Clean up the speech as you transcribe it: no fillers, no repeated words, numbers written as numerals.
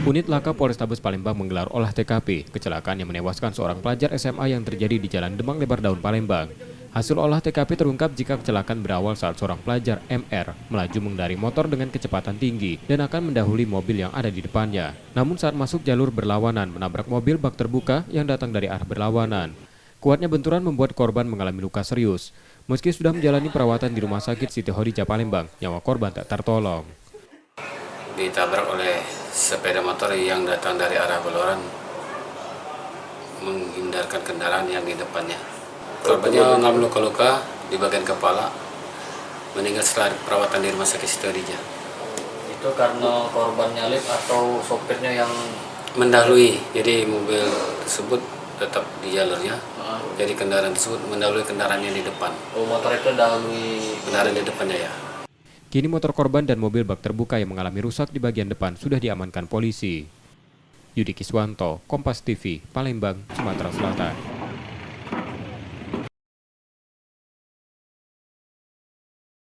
Unit Laka Polrestabes Palembang menggelar olah TKP kecelakaan yang menewaskan seorang pelajar SMA yang terjadi di Jalan Demang Lebar Daun, Palembang. Hasil olah TKP terungkap jika kecelakaan berawal saat seorang pelajar MR melaju mengendari motor dengan kecepatan tinggi dan akan mendahului mobil yang ada di depannya. Namun saat masuk jalur berlawanan menabrak mobil bak terbuka yang datang dari arah berlawanan. Kuatnya benturan membuat korban mengalami luka serius. Meski sudah menjalani perawatan di Rumah Sakit Siti Khadijah Palembang, nyawa korban tak tertolong. Ditabrak oleh sepeda motor yang datang dari arah berlawanan menghindarkan kendaraan yang di depannya. Korbannya mengalami luka-luka di bagian kepala, meninggal setelah perawatan di Rumah Sakit Siti Khadijah. Itu karena korban nyalip atau sopirnya yang Mendahului, jadi mobil tersebut tetap di jalurnya, jadi kendaraan tersebut mendahului kendaraan yang di depan. motor itu dahului Kendaraan di depannya ya. Kini motor korban dan mobil bak terbuka yang mengalami rusak di bagian depan sudah diamankan polisi. Yudi Kiswanto, Kompas TV, Palembang, Sumatera Selatan.